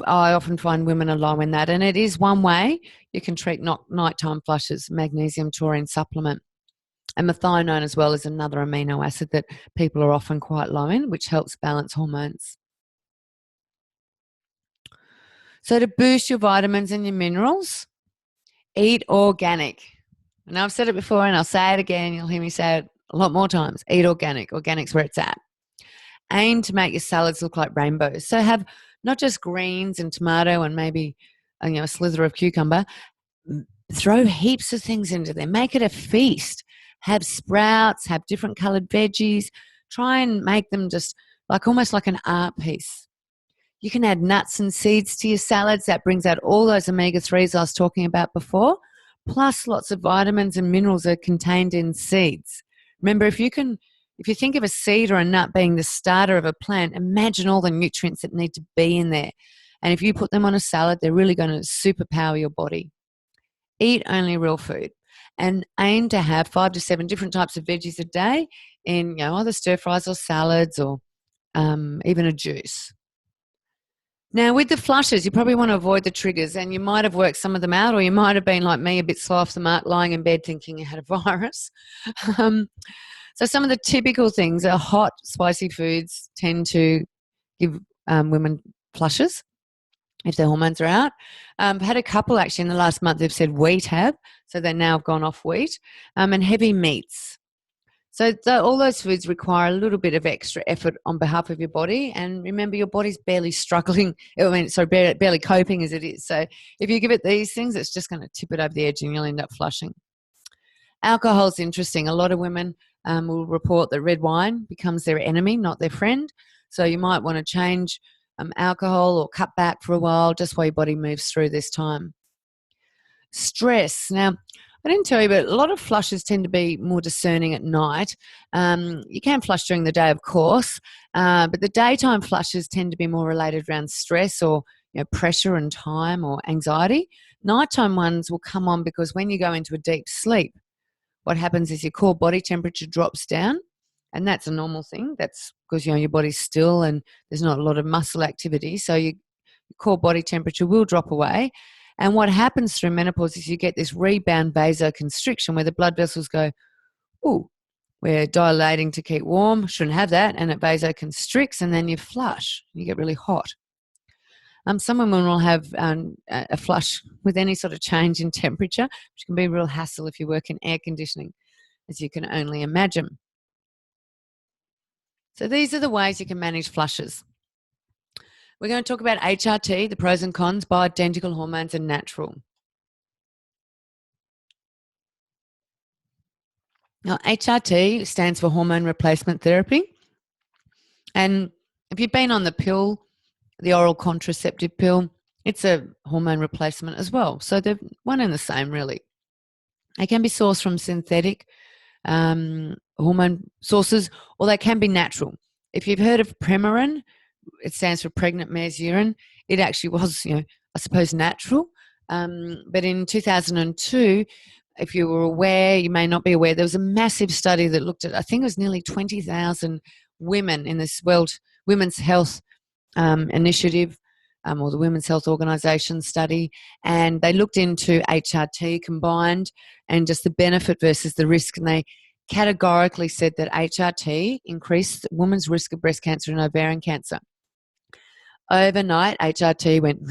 often find women are low in that. And it is one way you can treat nighttime flushes, magnesium taurine supplement. And methionine as well is another amino acid that people are often quite low in, which helps balance hormones. So to boost your vitamins and your minerals, eat organic. And I've said it before and I'll say it again. You'll hear me say it a lot more times. Eat organic. Organic's where it's at. Aim to make your salads look like rainbows. So have not just greens and tomato and maybe a slither of cucumber. Throw heaps of things into there. Make it a feast. Have sprouts, have different coloured veggies. Try and make them just almost like an art piece. You can add nuts and seeds to your salads. That brings out all those omega-3s I was talking about before. Plus lots of vitamins and minerals are contained in seeds. Remember, if you think of a seed or a nut being the starter of a plant, imagine all the nutrients that need to be in there. And if you put them on a salad, they're really going to superpower your body. Eat only real food and aim to have 5 to 7 different types of veggies a day in either stir fries or salads or even a juice. Now, with the flushes, you probably want to avoid the triggers, and you might have worked some of them out, or you might have been like me, a bit slow off the mark, lying in bed thinking you had a virus. So some of the typical things are hot, spicy foods tend to give women flushes if their hormones are out. I've had a couple actually in the last month who've said wheat have, so they now have gone off wheat, and heavy meats. So all those foods require a little bit of extra effort on behalf of your body. And remember, your body's barely barely coping as it is. So if you give it these things, it's just going to tip it over the edge and you'll end up flushing. Alcohol's interesting. A lot of women will report that red wine becomes their enemy, not their friend. So you might want to change alcohol or cut back for a while just while your body moves through this time. Stress. Now, I didn't tell you, but a lot of flushes tend to be more discerning at night. You can flush during the day, of course, but the daytime flushes tend to be more related around stress or pressure and time or anxiety. Nighttime ones will come on because when you go into a deep sleep, what happens is your core body temperature drops down, and that's a normal thing. That's because your body's still and there's not a lot of muscle activity, so your core body temperature will drop away. And what happens through menopause is you get this rebound vasoconstriction where the blood vessels go, ooh, we're dilating to keep warm, shouldn't have that, and it vasoconstricts, and then you flush. You get really hot. Some women will have a flush with any sort of change in temperature, which can be a real hassle if you work in air conditioning, as you can only imagine. So these are the ways you can manage flushes. We're going to talk about HRT, the pros and cons, bioidentical hormones, and natural. Now, HRT stands for hormone replacement therapy. And If you've been on the pill, the oral contraceptive pill, it's a hormone replacement as well. So they're one and the same, really. They can be sourced from synthetic hormone sources, or they can be natural. If you've heard of Premarin, it stands for pregnant mare's urine. It actually was, I suppose, natural. But in 2002, if you were aware, you may not be aware, there was a massive study that looked at, I think it was nearly 20,000 women in this World Women's Health Initiative, or the Women's Health Organization study, and they looked into HRT combined and just the benefit versus the risk, and they categorically said that HRT increased women's risk of breast cancer and ovarian cancer. Overnight, HRT went.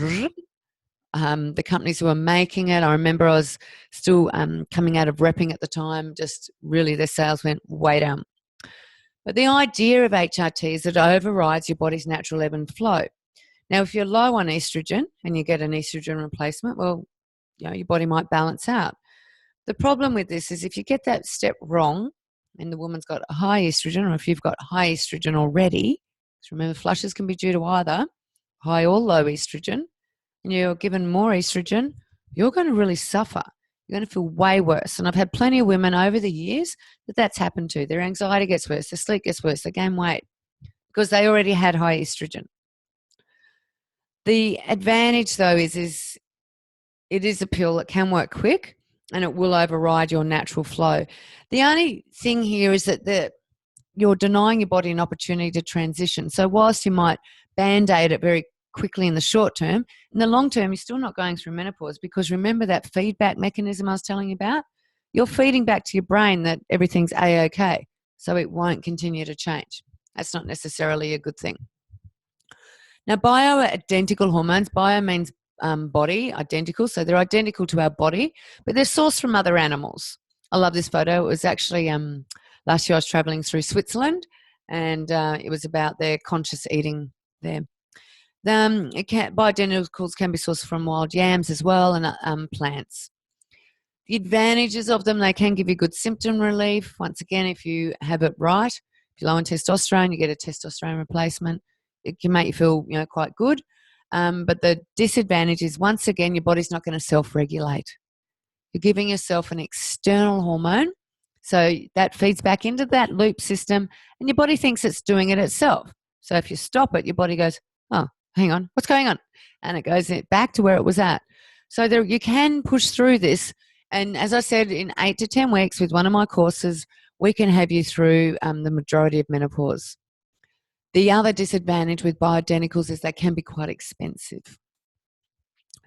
The companies who were making it, I remember I was still coming out of repping at the time, just really their sales went way down. But the idea of HRT is that it overrides your body's natural ebb and flow. Now, if you're low on estrogen and you get an estrogen replacement, well, your body might balance out. The problem with this is if you get that step wrong and the woman's got a high estrogen, or if you've got high estrogen already, because remember, flushes can be due to either high or low estrogen, and you're given more estrogen, you're going to really suffer. You're going to feel way worse. And I've had plenty of women over the years that's happened to. Their anxiety gets worse, their sleep gets worse, they gain weight because they already had high estrogen. The advantage, though, is it is a pill that can work quick and it will override your natural flow. The only thing here is that you're denying your body an opportunity to transition. So whilst you might Band-Aid it very quickly in the short term, in the long term, you're still not going through menopause, because remember that feedback mechanism I was telling you about? You're feeding back to your brain that everything's A-okay, so it won't continue to change. That's not necessarily a good thing. Now, bioidentical hormones, bio means body, identical, so they're identical to our body, but they're sourced from other animals. I love this photo. It was actually last year I was traveling through Switzerland, and it was about their conscious eating there. Bioidenticals can be sourced from wild yams as well, and plants. The advantages of them, they can give you good symptom relief. Once again, if you have it right, if you're low on testosterone, you get a testosterone replacement. It can make you feel, quite good. But the disadvantage is, once again, your body's not going to self-regulate. You're giving yourself an external hormone, so that feeds back into that loop system, and your body thinks it's doing it itself. So if you stop it, your body goes, oh, hang on, what's going on? And it goes back to where it was at. So you can push through this. And as I said, in 8 to 10 weeks with one of my courses, we can have you through the majority of menopause. The other disadvantage with bioidenticals is they can be quite expensive.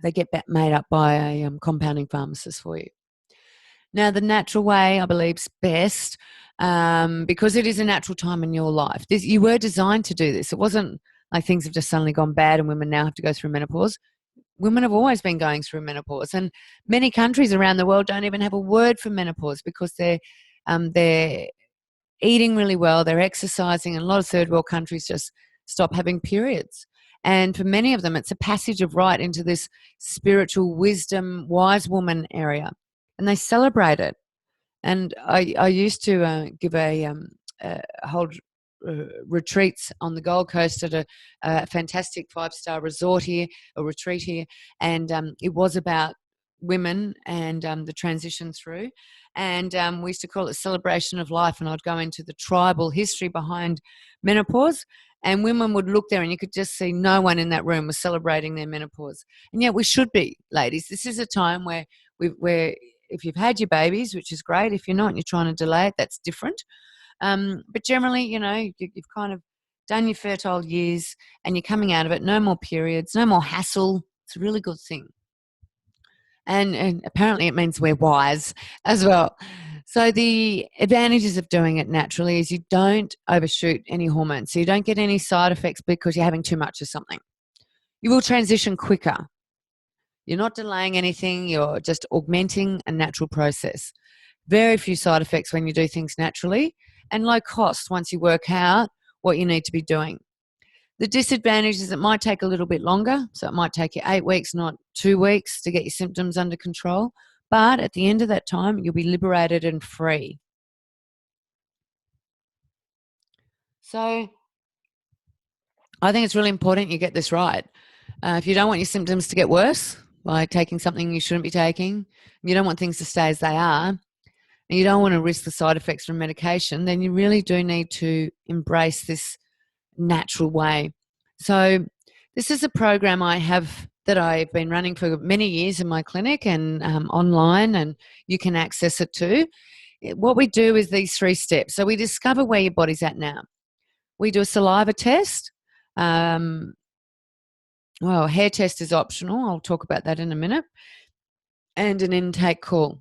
They get made up by a compounding pharmacist for you. Now, the natural way, I believe, is best, because it is a natural time in your life. You were designed to do this. It wasn't like things have just suddenly gone bad and women now have to go through menopause. Women have always been going through menopause, and many countries around the world don't even have a word for menopause, because they're eating really well, they're exercising, and a lot of third world countries just stop having periods. And for many of them, it's a passage of right into this spiritual wisdom, wise woman area, and they celebrate it. And I used to give hold retreats on the Gold Coast at a fantastic 5-star resort here, a retreat here, and it was about women and the transition through. And we used to call it celebration of life, and I'd go into the tribal history behind menopause, and women would look there and you could just see no one in that room was celebrating their menopause. And yet we should be, ladies. This is a time where if you've had your babies, which is great. If you're not and you're trying to delay it, that's different. But generally, you've kind of done your fertile years and you're coming out of it. No more periods, no more hassle. It's a really good thing. And apparently it means we're wise as well. So the advantages of doing it naturally is you don't overshoot any hormones. So you don't get any side effects because you're having too much of something. You will transition quicker. You're not delaying anything. You're just augmenting a natural process. Very few side effects when you do things naturally, and low cost once you work out what you need to be doing. The disadvantage is it might take a little bit longer. So it might take you 8 weeks, not 2 weeks, to get your symptoms under control. But at the end of that time, you'll be liberated and free. So I think it's really important you get this right. If you don't want your symptoms to get worse by taking something you shouldn't be taking, you don't want things to stay as they are, and you don't want to risk the side effects from medication, then you really do need to embrace this natural way. So, this is a program I have that I've been running for many years in my clinic and online, and you can access it too. What we do is these 3 steps. So, we discover where your body's at now. We do a saliva test. Um, well, hair test is optional. I'll talk about that in a minute. And an intake call.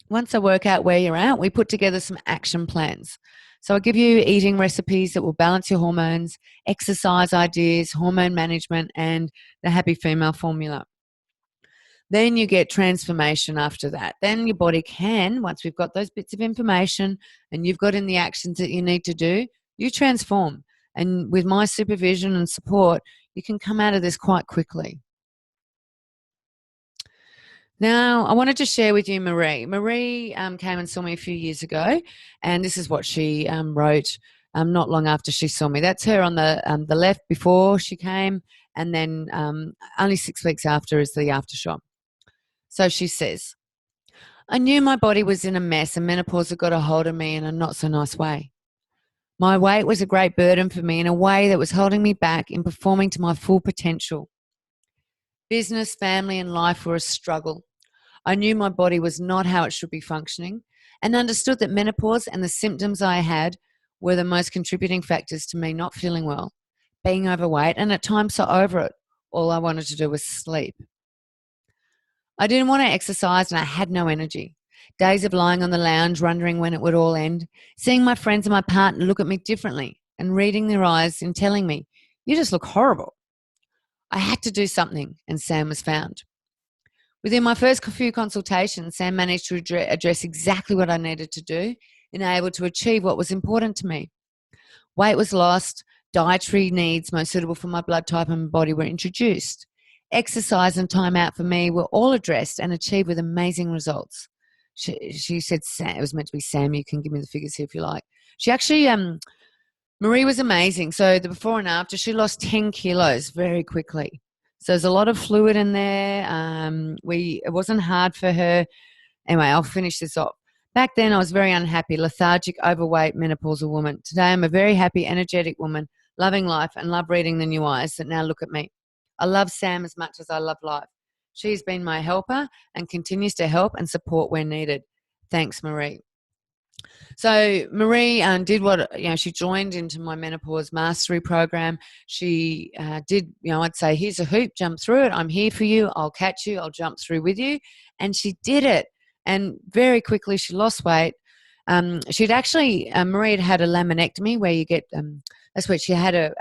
Once I work out where you're at, we put together some action plans. So I'll give you eating recipes that will balance your hormones, exercise ideas, hormone management, and the happy female formula. Then you get transformation after that. Then your body can, once we've got those bits of information and you've got in the actions that you need to do, you transform. And with my supervision and support, you can come out of this quite quickly. Now, I wanted to share with you Marie. Marie came and saw me a few years ago, and this is what she wrote not long after she saw me. That's her on the left before she came, and then only 6 weeks after is the aftershock. So she says, I knew my body was in a mess and menopause had got a hold of me in a not so nice way. My weight was a great burden for me in a way that was holding me back in performing to my full potential. Business, family, and life were a struggle. I knew my body was not how it should be functioning and understood that menopause and the symptoms I had were the most contributing factors to me not feeling well, being overweight, and at times so over it. All I wanted to do was sleep. I didn't want to exercise and I had no energy. Days of lying on the lounge, wondering when it would all end, seeing my friends and my partner look at me differently and reading their eyes and telling me, you just look horrible. I had to do something, and Sam was found. Within my first few consultations, Sam managed to address exactly what I needed to do and able to achieve what was important to me. Weight was lost, dietary needs most suitable for my blood type and body were introduced. Exercise and time out for me were all addressed and achieved with amazing results. She said, Sam, it was meant to be Sam, you can give me the figures here if you like. She actually, Marie was amazing. So the before and after, she lost 10 kilos very quickly. So there's a lot of fluid in there. It wasn't hard for her. Anyway, I'll finish this off. Back then, I was very unhappy, lethargic, overweight, menopausal woman. Today, I'm a very happy, energetic woman, loving life and love reading the new eyes that now look at me. I love Sam as much as I love life. She's been my helper and continues to help and support where needed. Thanks, Marie. So Marie did what, she joined into my menopause mastery program. She did, I'd say, here's a hoop, jump through it. I'm here for you. I'll catch you. I'll jump through with you. And she did it. And very quickly she lost weight. She'd actually, Marie had a laminectomy where you get, that's where she had a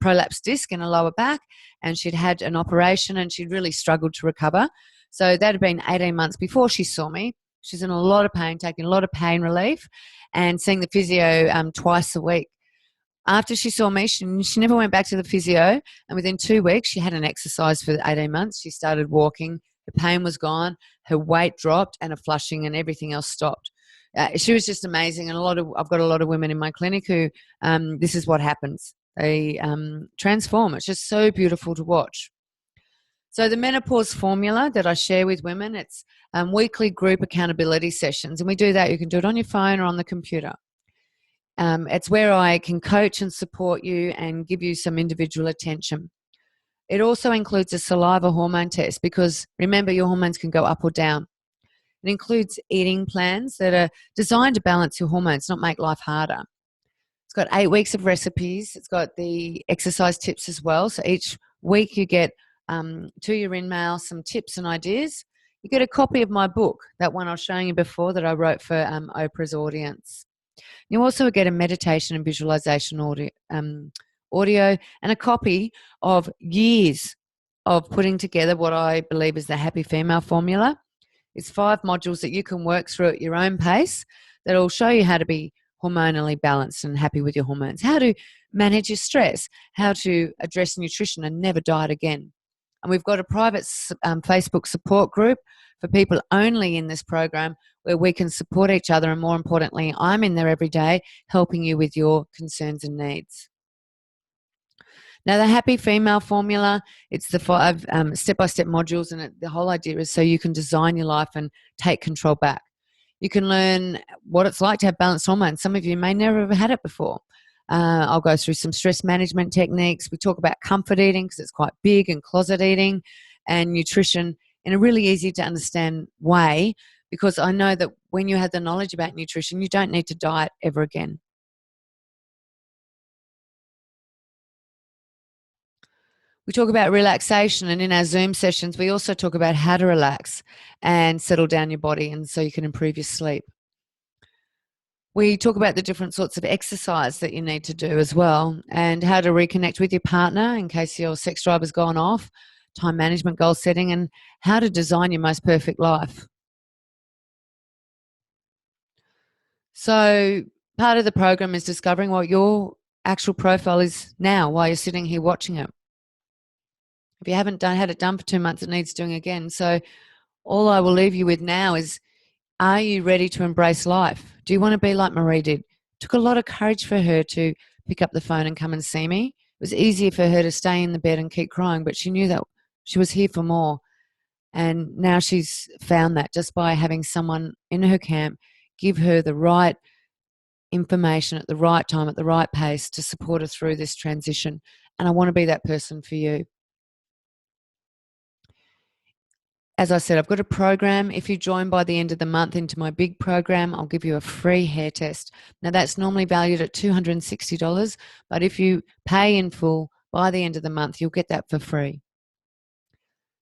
prolapsed disc in her lower back, and she'd had an operation and she'd really struggled to recover. So that had been 18 months before she saw me. She's in a lot of pain, taking a lot of pain relief and seeing the physio twice a week. After she saw me, she never went back to the physio, and within 2 weeks, she hadn't exercised for 18 months. She started walking. Her pain was gone. Her weight dropped and her flushing and everything else stopped. She was just amazing, and I've got a lot of women in my clinic who this is what happens. They transform. It's just so beautiful to watch. So the menopause formula that I share with women, it's weekly group accountability sessions. And we do that. You can do it on your phone or on the computer. It's where I can coach and support you and give you some individual attention. It also includes a saliva hormone test because, remember, your hormones can go up or down. It includes eating plans that are designed to balance your hormones, not make life harder. It's got 8 weeks of recipes. It's got the exercise tips as well. So each week you get to your email some tips and ideas. You get a copy of my book, that one I was showing you before that I wrote for Oprah's audience. You also get a meditation and visualization audio and a copy of years of putting together what I believe is the happy female formula. It's 5 modules that you can work through at your own pace that will show you how to be hormonally balanced and happy with your hormones, how to manage your stress, how to address nutrition and never diet again. And we've got a private Facebook support group for people only in this program where we can support each other. And more importantly, I'm in there every day helping you with your concerns and needs. Now, the Happy Female Formula, it's the 5 step-by-step modules, and the whole idea is so you can design your life and take control back. You can learn what it's like to have balanced hormones. Some of you may never have had it before. I'll go through some stress management techniques. We talk about comfort eating because it's quite big, and closet eating, and nutrition in a really easy to understand way, because I know that when you have the knowledge about nutrition, you don't need to diet ever again. We talk about relaxation, and in our Zoom sessions, we also talk about how to relax and settle down your body, and so you can improve your sleep. We talk about the different sorts of exercise that you need to do as well, and how to reconnect with your partner in case your sex drive has gone off, time management, goal setting, and how to design your most perfect life. So part of the program is discovering what your actual profile is now while you're sitting here watching it. If you haven't had it done for 2 months, it needs doing again. So all I will leave you with now is, are you ready to embrace life? Do you want to be like Marie did? It took a lot of courage for her to pick up the phone and come and see me. It was easier for her to stay in the bed and keep crying, but she knew that she was here for more. And now she's found that just by having someone in her camp give her the right information at the right time, at the right pace to support her through this transition. And I want to be that person for you. As I said, I've got a program. If you join by the end of the month into my big program, I'll give you a free hair test. Now, that's normally valued at $260, but if you pay in full by the end of the month, you'll get that for free.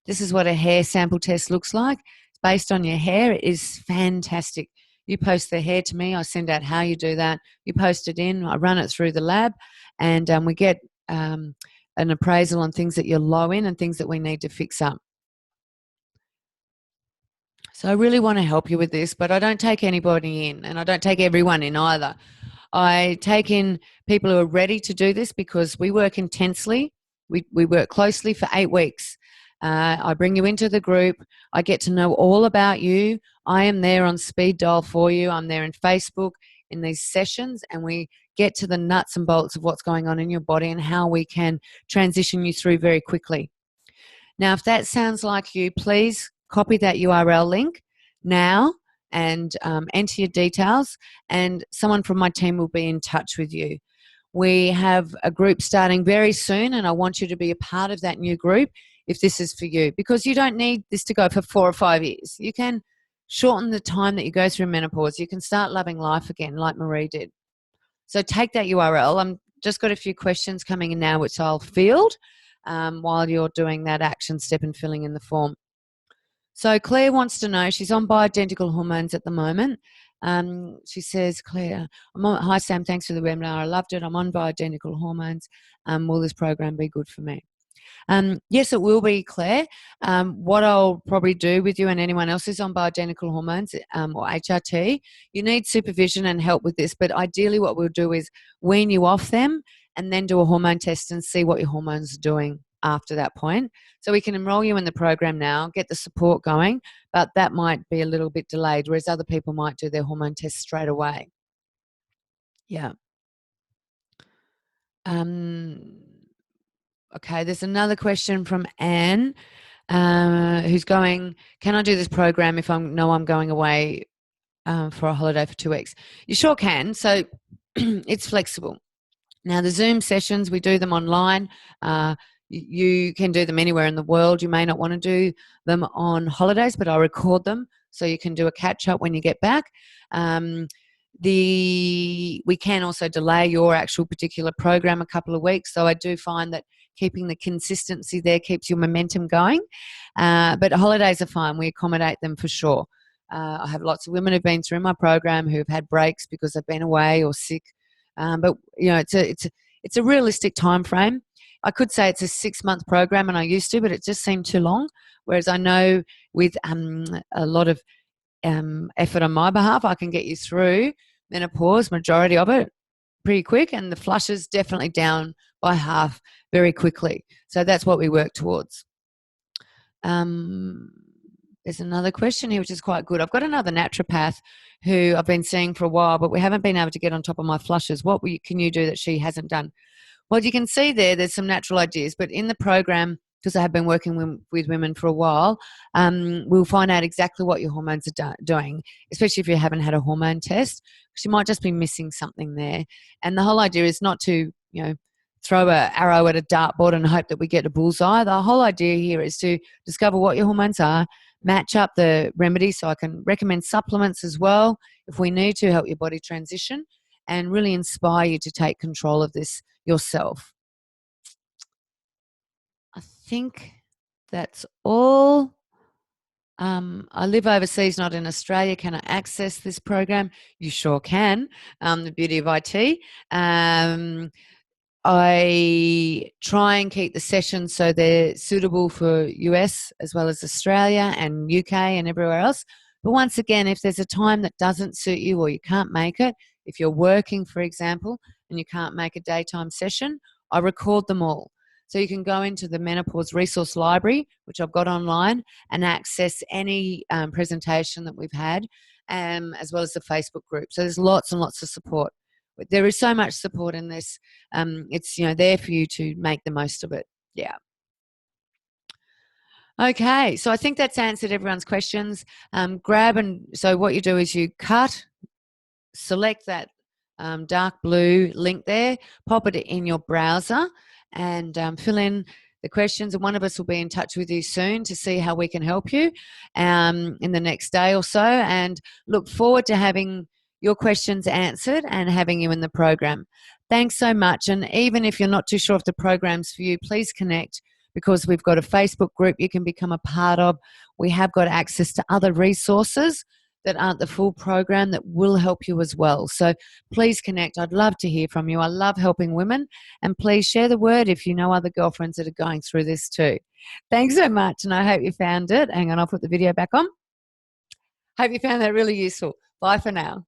This is what a hair sample test looks like. It's based on your hair. It is fantastic. You post the hair to me. I send out how you do that. You post it in. I run it through the lab, and we get an appraisal on things that you're low in and things that we need to fix up. So I really want to help you with this, but I don't take anybody in, and I don't take everyone in either. I take in people who are ready to do this because we work intensely. We work closely for 8 weeks. I bring you into the group. I get to know all about you. I am there on speed dial for you. I'm there in Facebook in these sessions, and we get to the nuts and bolts of what's going on in your body and how we can transition you through very quickly. Now, if that sounds like you, please copy that URL link now and enter your details, and someone from my team will be in touch with you. We have a group starting very soon, and I want you to be a part of that new group if this is for you, because you don't need this to go for 4 or 5 years. You can shorten the time that you go through menopause. You can start loving life again like Marie did. So take that URL. I'm just got a few questions coming in now, which I'll field while you're doing that action step and filling in the form. So Claire wants to know, she's on bioidentical hormones at the moment. She says, Claire, hi Sam, thanks for the webinar. I loved it. I'm on bioidentical hormones. Will this program be good for me? Yes, it will be, Claire. What I'll probably do with you and anyone else who's on bioidentical hormones or HRT, you need supervision and help with this, but ideally what we'll do is wean you off them and then do a hormone test and see what your hormones are doing after that point. So we can enroll you in the program now, get the support going, but that might be a little bit delayed, whereas other people might do their hormone test straight away. Yeah. Okay, there's another question from Anne who's going, can I do this program if I know I'm going away for a holiday for 2 weeks? You sure can. So it's flexible. Now, the Zoom sessions, we do them online. You can do them anywhere in the world. You may not want to do them on holidays, but I record them so you can do a catch-up when you get back. We can also delay your actual particular program a couple of weeks. So I do find that keeping the consistency there keeps your momentum going. But holidays are fine. We accommodate them for sure. I have lots of women who've been through my program who've had breaks because they've been away or sick. But you know, it's a realistic time frame. I could say it's a 6-month program, and I used to, but it just seemed too long. Whereas I know with a lot of effort on my behalf, I can get you through menopause, majority of it, pretty quick, and the flushes definitely down by half very quickly. So that's what we work towards. There's another question here, which is quite good. I've got another naturopath who I've been seeing for a while, but we haven't been able to get on top of my flushes. What can you do that she hasn't done? Well, you can see there's some natural ideas, but in the program, because I have been working with women for a while, we'll find out exactly what your hormones are doing, especially if you haven't had a hormone test, because you might just be missing something there. And the whole idea is not to, throw an arrow at a dartboard and hope that we get a bullseye. The whole idea here is to discover what your hormones are, match up the remedies, so I can recommend supplements as well if we need to help your body transition, and really inspire you to take control of this yourself. I think that's all. I live overseas, not in Australia. Can I access this program? You sure can. The beauty of IT. I try and keep the sessions so they're suitable for US as well as Australia and UK and everywhere else. But once again, if there's a time that doesn't suit you or you can't make it, if you're working, for example, and you can't make a daytime session, I record them all. So you can go into the Menopause Resource Library, which I've got online, and access any presentation that we've had, as well as the Facebook group. So there's lots and lots of support. There is so much support in this. It's there for you to make the most of it. Yeah. Okay, so I think that's answered everyone's questions. So what you do is you select that dark blue link there, pop it in your browser, and fill in the questions, and one of us will be in touch with you soon to see how we can help you in the next day or so, and look forward to having your questions answered and having you in the program. Thanks so much. And even if you're not too sure if the program's for you, please connect, because we've got a Facebook group you can become a part of. We have got access to other resources that aren't the full program that will help you as well. So please connect. I'd love to hear from you. I love helping women. And please share the word if you know other girlfriends that are going through this too. Thanks so much, and I hope you found it. Hang on, I'll put the video back on. Hope you found that really useful. Bye for now.